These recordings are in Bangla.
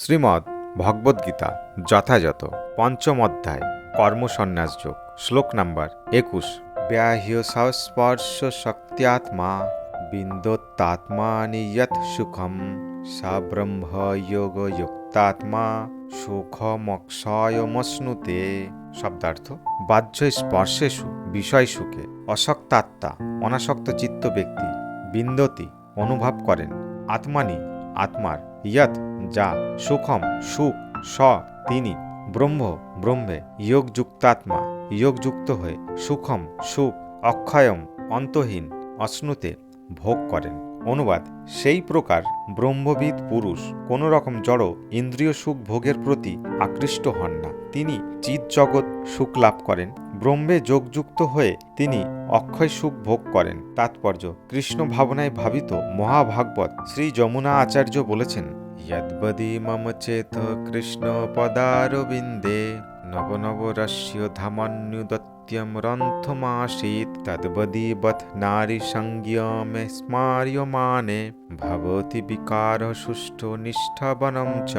শ্রীমদ্ ভগবদ্গীতা যথাযথ পঞ্চম অধ্যায় কর্মসন্ন্যাসযোগ শ্লোক নাম্বার 21। ব্যাহ্য সংস্পর্শ শক্ত্যাত্মা বিন্দোত্তাত্মানি যৎ সুখম সা ব্রহ্ম যোগযুক্তাত্মা সুখমক্ষয়মশ্নুতে। শব্দার্থ: বাহ্য স্পর্শেষু বিষয় সুখে অসক্তাত্মা অনাসক্ত চিত্ত ব্যক্তি বিন্দতি অনুভব করেন, আত্মানি আত্মার, ইয়ৎ যা, সুখম সুখ, স তিনি, ব্রহ্ম ব্রহ্মে, যোগযুক্তাত্মা যোগযুক্ত হয়ে, সুখম সুখ, অক্ষয়ম অন্তহীন, অশ্নুতে ভোগ করেন। অনুবাদ: সেই প্রকার ব্রহ্মবিদ পুরুষ কোনো রকম জড় ইন্দ্রিয় সুখ ভোগের প্রতি আকৃষ্ট হন না। তিনি চিৎ জগৎ সুখ লাভ করেন। ব্রহ্মে যোগযুক্ত হয়ে তিনি অক্ষয় সুখ ভোগ করেন। তাৎপর্য: কৃষ্ণ ভাবনায় ভাবিত মহাভাগবত শ্রী যমুনা আচার্য বলেছেন, যদ্বদি মম চেত কৃষ্ণ পদারবিন্দে নবনবরস্য ধামান্যুদত্যম রন্থমাসীত তদ্বদি বৎ নারী সংজ্ঞমে স্মার্যমানে ভবতি বিকার সুষ্ঠু নিষ্ঠাবনম চ।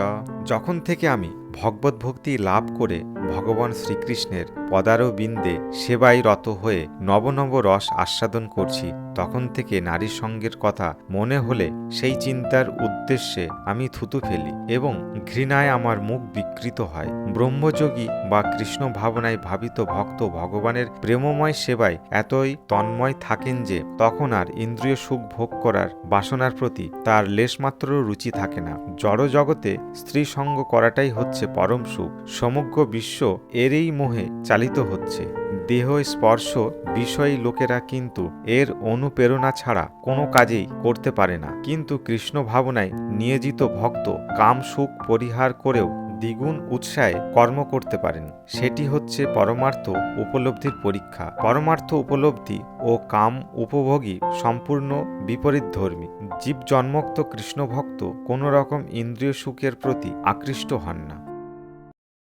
যখন থেকে আমি ভগবত ভক্তি লাভ করে ভগবান শ্রীকৃষ্ণের পদারবিন্দে সেবায় রত হয়ে নব নব রস আস্বাদন করছি, তখন থেকে নারী সঙ্গের কথা মনে হলে সেই চিন্তার উদ্দেশ্যে আমি থুতু ফেলি এবং ঘৃণায় আমার মুখ বিকৃত হয়। ব্রহ্মযোগী বা কৃষ্ণ ভাবনায় ভাবিত ভক্ত ভগবানের প্রেমময় সেবায় এতই তন্ময় থাকেন যে তখন আর ইন্দ্রিয় সুখ ভোগ করার বাসনার প্রতি তার লেশমাত্র রুচি থাকে না। জড় জগতে স্ত্রী সঙ্গ করাটাই হচ্ছে পরম সুখ। সমগ্র বিশ্ব এরই মোহে চালিত হচ্ছে। দেহ স্পর্শ বিষয়ী লোকেরা কিন্তু এর অনুপ্রেরণা ছাড়া কোনো কাজেই করতে পারে না। কিন্তু কৃষ্ণ ভাবনায় নিয়োজিত ভক্ত কাম সুখ পরিহার করেও দ্বিগুণ উৎসাহে কর্ম করতে পারেন। সেটি হচ্ছে পরমার্থ উপলব্ধির পরীক্ষা। পরমার্থ উপলব্ধি ও কাম উপভোগী সম্পূর্ণ বিপরীতধর্মী। জীব জন্মোক্ত কৃষ্ণ ভক্ত কোনো রকম ইন্দ্রিয় সুখের প্রতি আকৃষ্ট হন না।